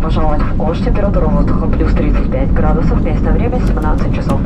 пожаловать в Ош. Температура воздуха плюс 35 градусов. Местное время 17 часов.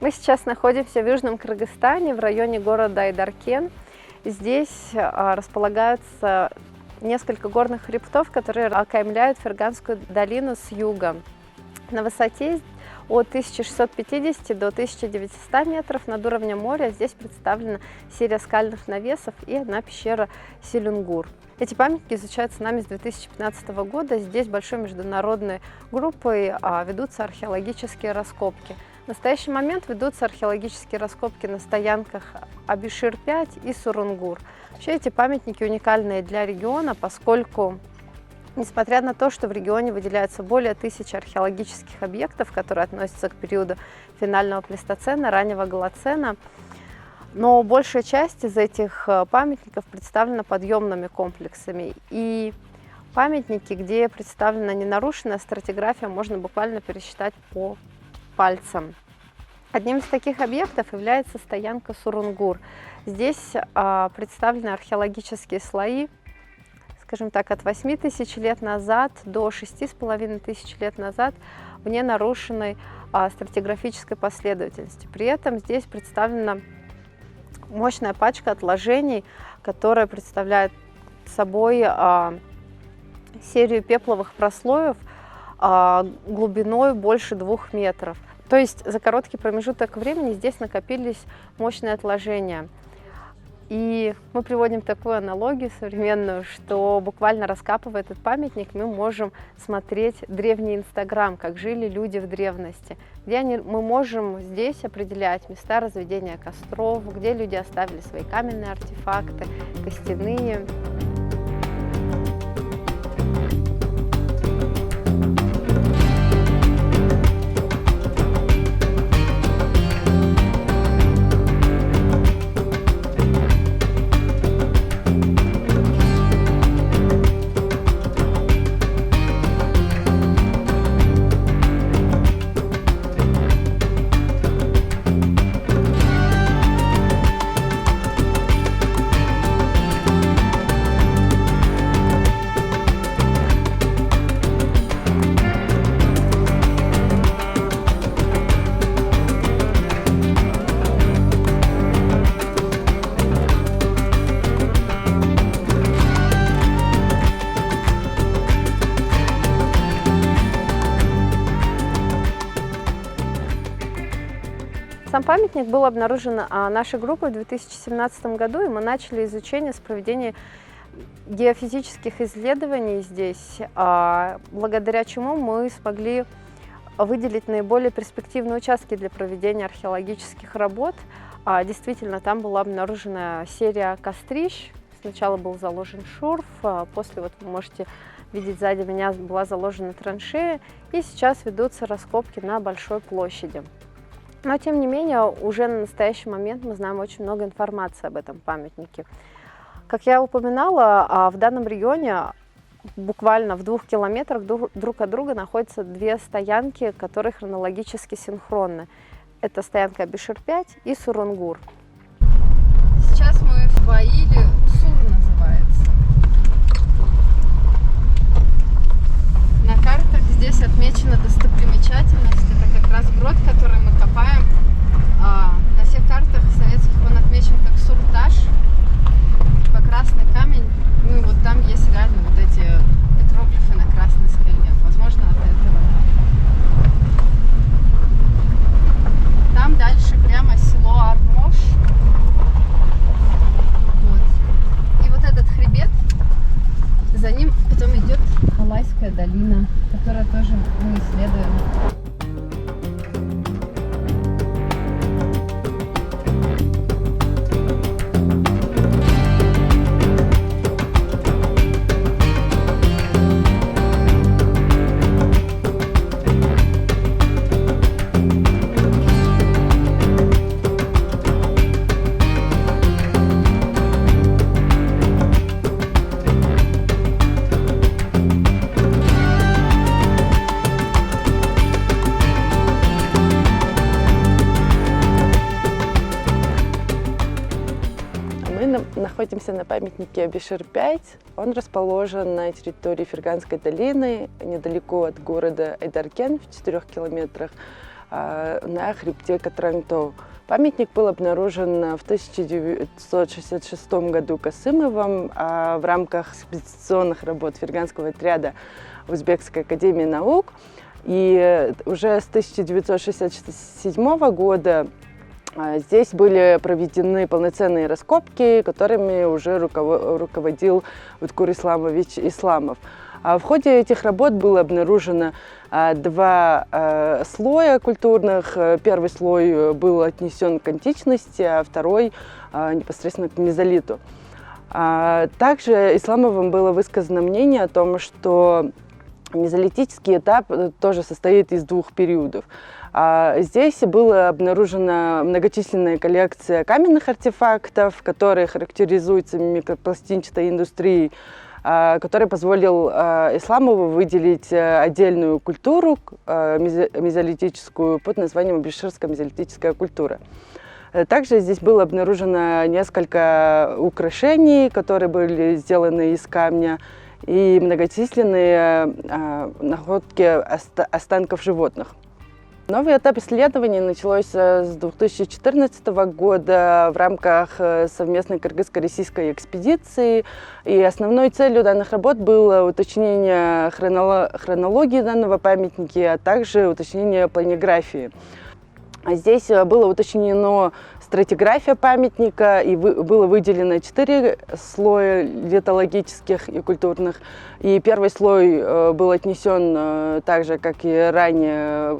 Мы сейчас находимся в Южном Кыргызстане, в районе города Айдаркен. Здесь располагаются несколько горных хребтов, которые окаймляют Ферганскую долину с юга. На высоте от 1650 до 1900 метров над уровнем моря здесь представлена серия скальных навесов и одна пещера Силюнгур. Эти памятники изучаются нами с 2015 года. Здесь большой международной группой ведутся археологические раскопки. В настоящий момент ведутся археологические раскопки на стоянках Абишир-5 и Сурунгур. Вообще эти памятники уникальные для региона, поскольку, несмотря на то, что в регионе выделяется более 1000 археологических объектов, которые относятся к периоду финального плейстоцена, раннего голоцена, но большая часть из этих памятников представлена подъемными комплексами. И памятники, где представлена ненарушенная стратиграфия, можно буквально пересчитать по пальцам. Одним из таких объектов является стоянка Сурунгур. Здесь представлены археологические слои, скажем так, от 8000 лет назад до 6500 лет назад в ненарушенной стратиграфической последовательности. При этом здесь представлена мощная пачка отложений, которая представляет собой серию пепловых прослоев глубиной больше 2 метров. То есть за короткий промежуток времени здесь накопились мощные отложения. И мы приводим такую аналогию современную, что буквально раскапывая этот памятник, мы можем смотреть древний Инстаграм, как жили люди в древности, где мы можем здесь определять места разведения костров, где люди оставили свои каменные артефакты, костяные. Сам памятник был обнаружен нашей группой в 2017 году, и мы начали изучение с проведения геофизических исследований здесь, благодаря чему мы смогли выделить наиболее перспективные участки для проведения археологических работ. Действительно, там была обнаружена серия кострищ. Сначала был заложен шурф, после, вот вы можете видеть сзади меня, была заложена траншея, и сейчас ведутся раскопки на большой площади. Но, тем не менее, уже на настоящий момент мы знаем очень много информации об этом памятнике. Как я упоминала, в данном регионе буквально в 2 километрах друг от друга находятся 2 стоянки, которые хронологически синхронны. Это стоянка Абишир-5 и Сурунгур. Сейчас мы в Баиле, Сур называется. На картах здесь отмечена достопримечательность. Это как раз брод, который мы копали Алтайская долина, которую тоже мы исследуем. Мы находимся на памятнике Бишир-5. Он расположен на территории Ферганской долины, недалеко от города Айдаркен, в 4 километрах, на хребте Катрангтоу. Памятник был обнаружен в 1966 году Касымовым в рамках экспедиционных работ Ферганского отряда Узбекской академии наук. И уже с 1967 года здесь были проведены полноценные раскопки, которыми уже руководил Уткур Исламович Исламов. В ходе этих работ было обнаружено 2 слоя культурных. Первый слой был отнесен к античности, а второй непосредственно к мезолиту. Также Исламовым было высказано мнение о том, что мезолитический этап тоже состоит из 2 периодов. Здесь была обнаружена многочисленная коллекция каменных артефактов, которые характеризуются микропластинчатой индустрией, который позволил Исламову выделить отдельную культуру мезолитическую под названием Биширская мезолитическая культура. Также здесь было обнаружено несколько украшений, которые были сделаны из камня, и многочисленные находки останков животных. Новый этап исследований начался с 2014 года в рамках совместной кыргызско-российской экспедиции. И основной целью данных работ было уточнение хронологии данного памятника, а также уточнение планиграфии. Здесь было уточнено стратиграфия памятника, и было выделено 4 слоя литологических и культурных. И первый слой был отнесен, так же, как и ранее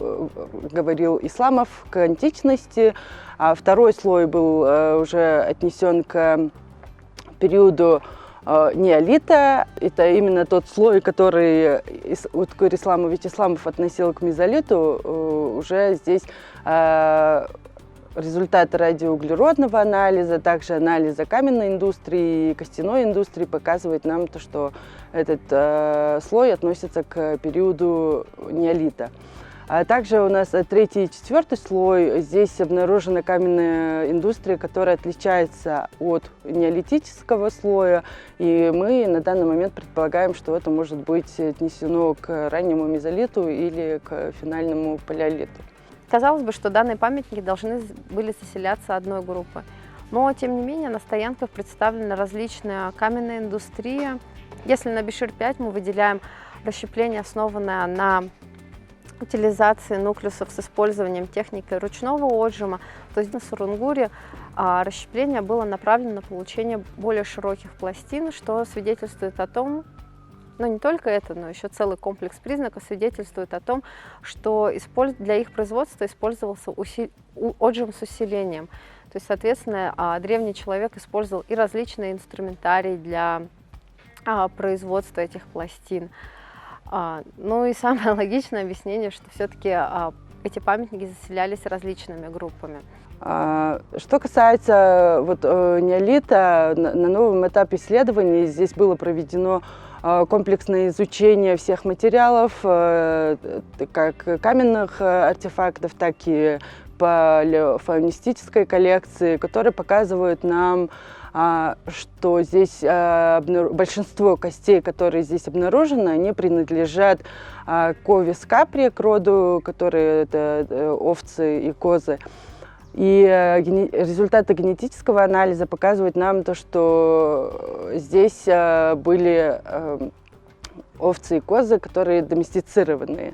говорил Исламов, к античности, а второй слой был уже отнесен к периоду неолита. Это именно тот слой, который Уткур Исламович Исламов относил к мезолиту. Уже здесь результаты радиоуглеродного анализа, также анализа каменной индустрии и костяной индустрии показывают нам то, что этот слой относится к периоду неолита. А также у нас 3-й и 4-й слой. Здесь обнаружена каменная индустрия, которая отличается от неолитического слоя. И мы на данный момент предполагаем, что это может быть отнесено к раннему мезолиту или к финальному палеолиту. Казалось бы, что данные памятники должны были заселяться одной группой. Но, тем не менее, на стоянках представлена различная каменная индустрия. Если на Бишир-5 мы выделяем расщепление, основанное на утилизации нуклеусов с использованием техники ручного отжима, то здесь на Сурунгуре расщепление было направлено на получение более широких пластин, что свидетельствует о том, но не только это, но еще целый комплекс признаков свидетельствует о том, что для их производства использовался отжим с усилением. То есть, соответственно, древний человек использовал и различные инструментарии для производства этих пластин. Ну и самое логичное объяснение, что все-таки эти памятники заселялись различными группами. Что касается неолита, на новом этапе исследований здесь было проведено комплексное изучение всех материалов, как каменных артефактов, так и палеофаунистической коллекции, которые показывают нам, что здесь большинство костей, которые здесь обнаружены, они принадлежат к Ovis capri, к роду, которые это овцы и козы. И результаты генетического анализа показывают нам то, что здесь были овцы и козы, которые доместицированные.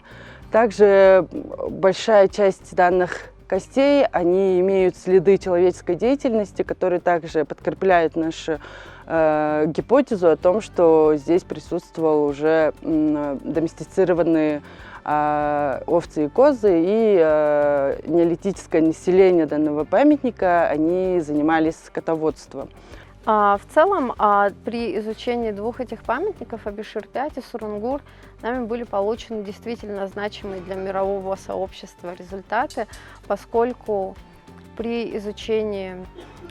Также большая часть данных костей, они имеют следы человеческой деятельности, которые также подкрепляют наше гипотезу о том, что здесь присутствовал уже доместицированные овцы и козы, и неолитическое население данного памятника, они занимались скотоводством. В целом, при изучении двух этих памятников, Абишир-5 и Сурунгур, нами были получены действительно значимые для мирового сообщества результаты, поскольку при изучении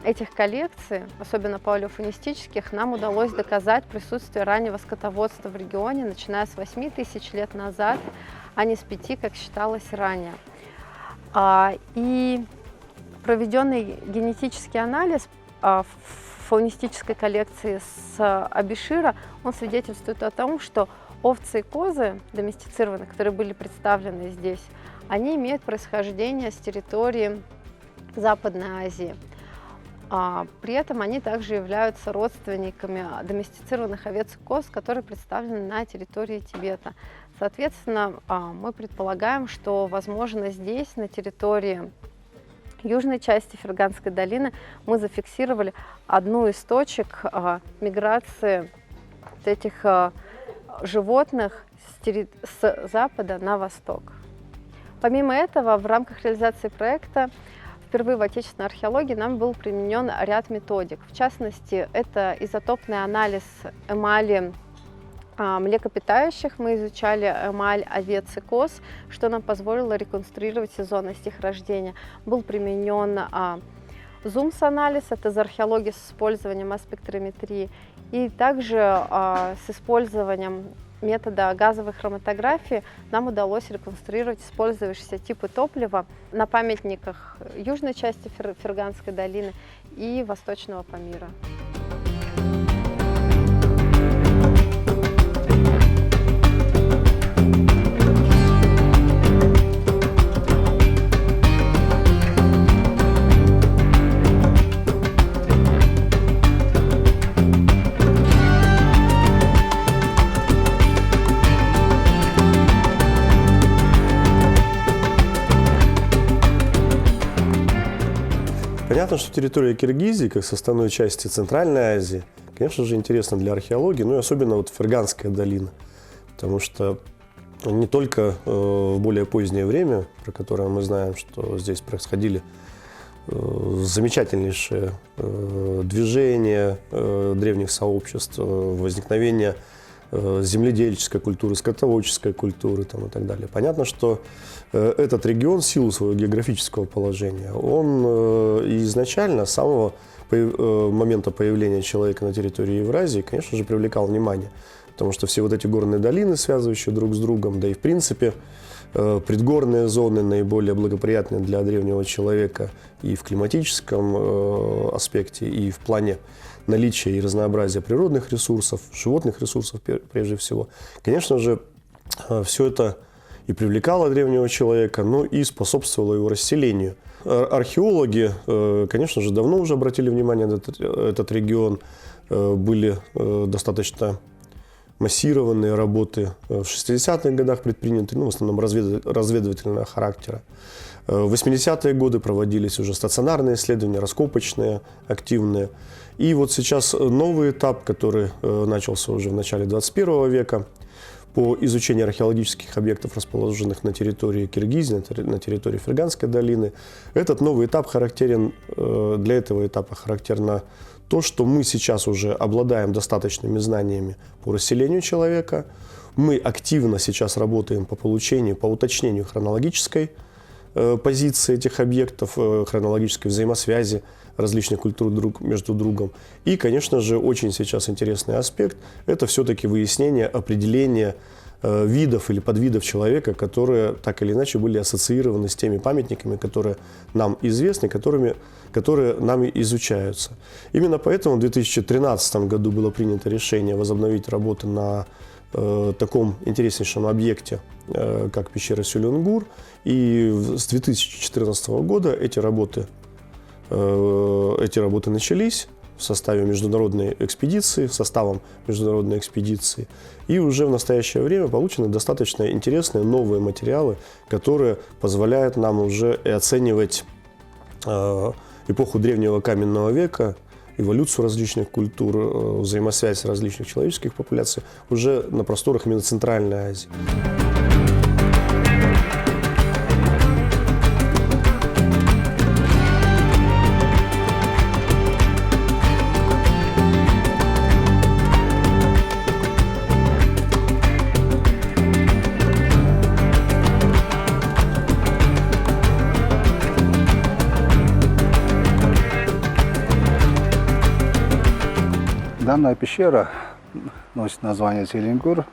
этих коллекций, особенно палеофаунистических, нам удалось доказать присутствие раннего скотоводства в регионе, начиная с 8 тысяч лет назад, а не с 5, как считалось ранее. И проведенный генетический анализ в фаунистической коллекции с Абишира, он свидетельствует о том, что овцы и козы доместицированные, которые были представлены здесь, они имеют происхождение с территории Западной Азии. При этом они также являются родственниками доместицированных овец и коз, которые представлены на территории Тибета. Соответственно, мы предполагаем, что, возможно, здесь, на территории южной части Ферганской долины, мы зафиксировали одну из точек миграции этих животных с запада на восток. Помимо этого, в рамках реализации проекта впервые в отечественной археологии нам был применен ряд методик. В частности, это изотопный анализ эмали млекопитающих. Мы изучали эмаль овец и коз, что нам позволило реконструировать сезонность их рождения. Был применен зумс-анализ, это из археологии с использованием спектрометрии, и также с использованием метода газовой хроматографии нам удалось реконструировать использующиеся типы топлива на памятниках южной части Ферганской долины и Восточного Памира. Понятно, что территория Киргизии, как составной части Центральной Азии, конечно же, интересна для археологии, ну и особенно вот Ферганская долина, потому что не только в более позднее время, про которое мы знаем, что здесь происходили замечательнейшие движения древних сообществ, возникновение земледельческой культуры, скотоводческой культуры там, и так далее. Понятно, что этот регион, в силу своего географического положения, он изначально, с самого момента появления человека на территории Евразии, конечно же, привлекал внимание. Потому что все вот эти горные долины, связывающие друг с другом, да и в принципе предгорные зоны наиболее благоприятные для древнего человека и в климатическом аспекте, и в плане наличия и разнообразия природных ресурсов, животных ресурсов прежде всего. Конечно же, все это и привлекало древнего человека, но и способствовало его расселению. Археологи, конечно же, давно уже обратили внимание на этот регион, были достаточно массированные работы в 60-х годах предприняты, ну, в основном разведывательного характера. В 80-е годы проводились уже стационарные исследования, раскопочные, активные. И вот сейчас новый этап, который начался уже в начале 21 века, по изучению археологических объектов, расположенных на территории Киргизии, на территории Ферганской долины. Этот новый этап характерен, для этого этапа характерно то, что мы сейчас уже обладаем достаточными знаниями по расселению человека. Мы активно сейчас работаем по получению, по уточнению хронологической позиции этих объектов, хронологической взаимосвязи различных культур друг между другом. И, конечно же, очень сейчас интересный аспект – это все-таки выяснение, определение видов или подвидов человека, которые так или иначе были ассоциированы с теми памятниками, которые нам известны, которые нами изучаются. Именно поэтому в 2013 году было принято решение возобновить работы на таком интереснейшем объекте, как пещера Сюлюнгур. И с 2014 года эти работы начались в составе международной экспедиции, составом международной экспедиции. И уже в настоящее время получены достаточно интересные новые материалы, которые позволяют нам уже и оценивать эпоху древнего каменного века, эволюцию различных культур, взаимосвязь различных человеческих популяций уже на просторах именно Центральной Азии. Данная пещера носит название Селенгур.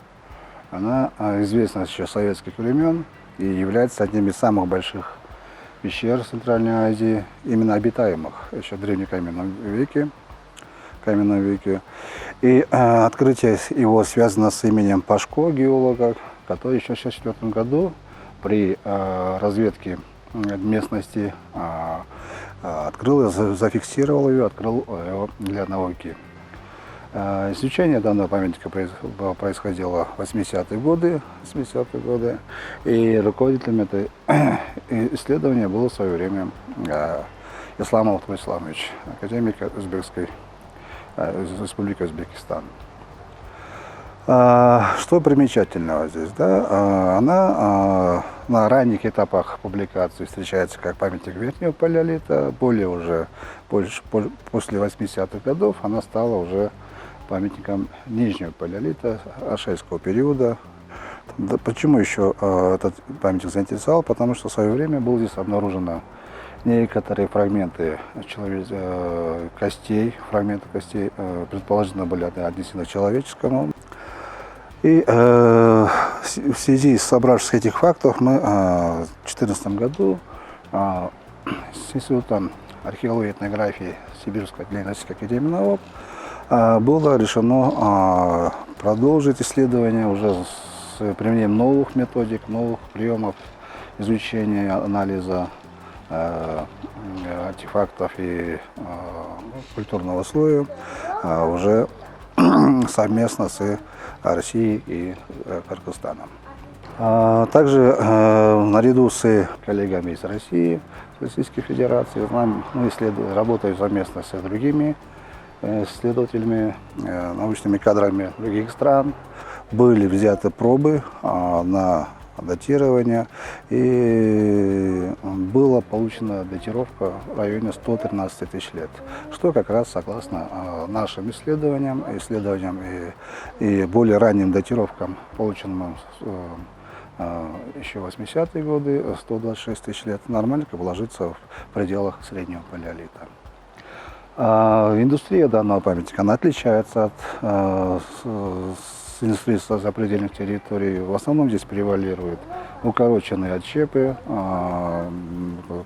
Она известна еще с советских времен и является одним из самых больших пещер Центральной Азии, именно обитаемых еще в древнекаменном веке. И открытие его связано с именем Пашко, геолога, который еще в 1964 году при разведке местности открыл, зафиксировал ее, открыл его для науки. Изучение данного памятника происходило в 80-е годы, и руководителем этой исследования был в свое время Исламов Исламович, академик Республики Узбекистан. Что примечательного здесь? Да? Она на ранних этапах публикации встречается как памятник верхнего палеолита, после 80-х годов она стала уже памятником нижнего палеолита, Ашейского периода. Почему еще этот памятник заинтересовал? Потому что в свое время было здесь обнаружено некоторые фрагменты костей, предположительно были отнесены к человеческому. И в связи с собравшись этих фактов мы в 2014 году с Институтом археологии и этнографии Сибирской Российской академии наук было решено продолжить исследование уже с применением новых методик, новых приемов изучения, анализа артефактов и культурного слоя уже совместно с Россией и Кыргызстаном. Также наряду с коллегами из России, Российской Федерации, работаю совместно с другими исследователями, научными кадрами других стран. Были взяты пробы на датирование, и была получена датировка в районе 113 тысяч лет, что как раз согласно нашим исследованиям и более ранним датировкам, полученным еще 80-е годы, 126 тысяч лет, нормально ложится в пределах среднего палеолита. Индустрия данного памятника она отличается от индустрии запредельных территорий. В основном здесь превалируют укороченные отщепы,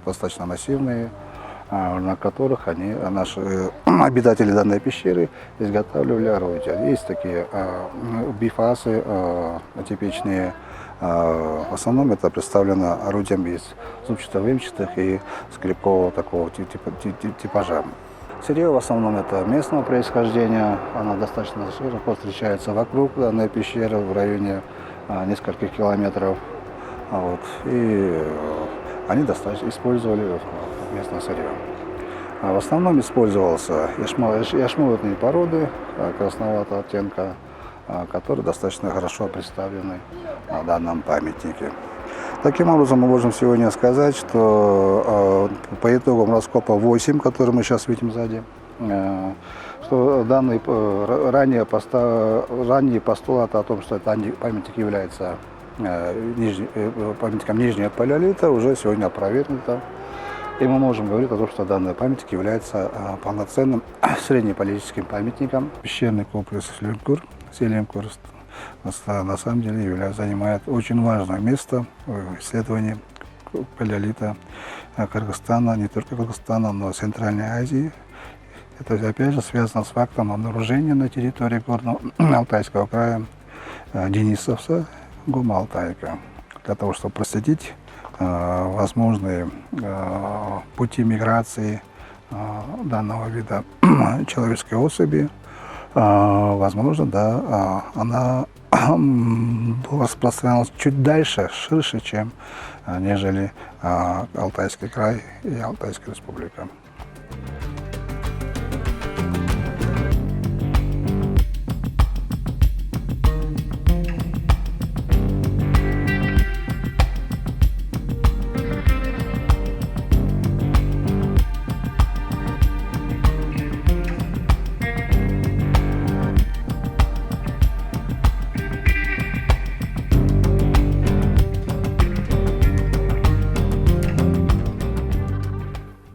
достаточно массивные, на которых наши обитатели данной пещеры изготавливали орудия. Есть такие бифасы атипичные. В основном это представлено орудием из зубчато-выемчатых и скребкового такого типажа. Сырье в основном это местного происхождения, она достаточно широко встречается вокруг данной пещеры в районе нескольких километров. И они достаточно использовали местное сырье. В основном использовался яшмовидные породы красноватого оттенка, которые достаточно хорошо представлены на данном памятнике. Таким образом, мы можем сегодня сказать, что по итогам раскопа 8, который мы сейчас видим сзади, что данный ранний постулат о том, что этот памятник является памятником нижнего палеолита, уже сегодня опровергнуто. И мы можем говорить о том, что данный памятник является полноценным среднепалеолитическим памятником. Пещерный комплекс Селенгур на самом деле занимает очень важное место в исследовании палеолита Кыргызстана, не только Кыргызстана, но и Центральной Азии. Это опять же связано с фактом обнаружения на территории горного Алтайского края денисовца Гума-Алтайка. Для того, чтобы проследить возможные пути миграции данного вида человеческой особи, возможно, да, она распространялась чуть дальше, ширше, чем нежели Алтайский край и Алтайская республика.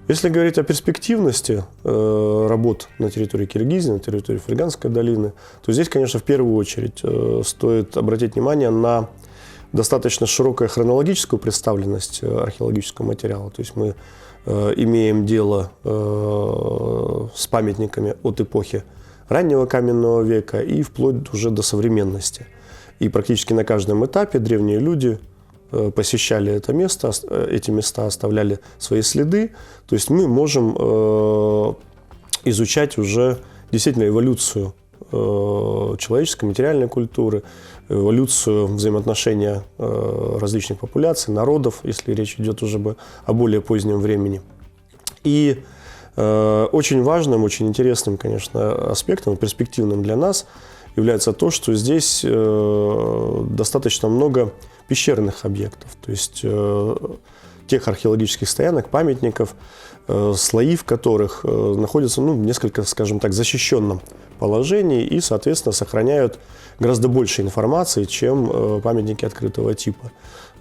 Если говорить о перспективности работ на территории Киргизии, на территории Ферганской долины, то здесь, конечно, в первую очередь стоит обратить внимание на достаточно широкую хронологическую представленность археологического материала. То есть мы имеем дело с памятниками от эпохи раннего каменного века и вплоть уже до современности. И практически на каждом этапе древние люди посещали это место, эти места оставляли свои следы. То есть мы можем изучать уже действительно эволюцию человеческой материальной культуры, эволюцию взаимоотношения различных популяций, народов, если речь идет уже о более позднем времени. И очень важным, очень интересным, конечно, аспектом, перспективным для нас является то, что здесь достаточно много пещерных объектов, то есть тех археологических стоянок, памятников, слои в которых находятся в несколько, скажем так, защищенном положении и, соответственно, сохраняют гораздо больше информации, чем памятники открытого типа.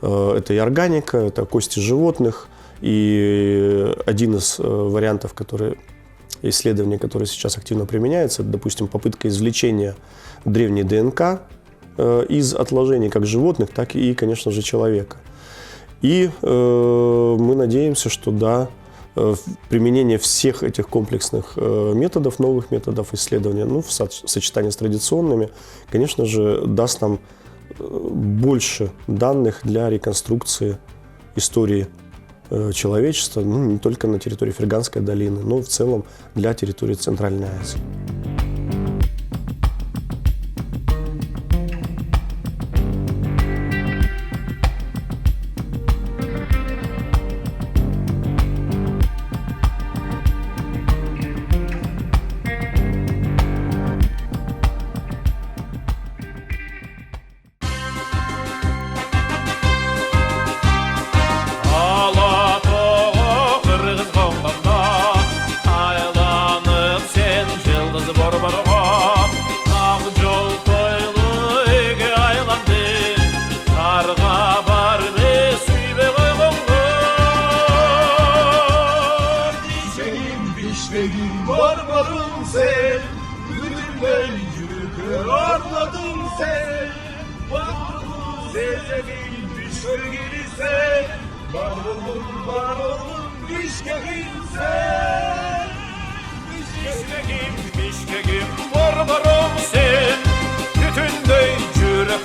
Это и органика, это кости животных, и один из вариантов, исследования, которые сейчас активно применяются, это, допустим, попытка извлечения древней ДНК из отложений как животных, так и, конечно же, человека. И мы надеемся, что да, применение всех этих комплексных методов, новых методов исследования, в сочетании с традиционными, конечно же, даст нам больше данных для реконструкции истории человечества, не только на территории Ферганской долины, но и в целом для территории Центральной Азии. Barbarım sen, güdümden yürü arladın sen. Barbarım sevdiğin düşürgeli sen. Barbarım düşkegin sen. Düşkegin barbarım sen, güdümden yürü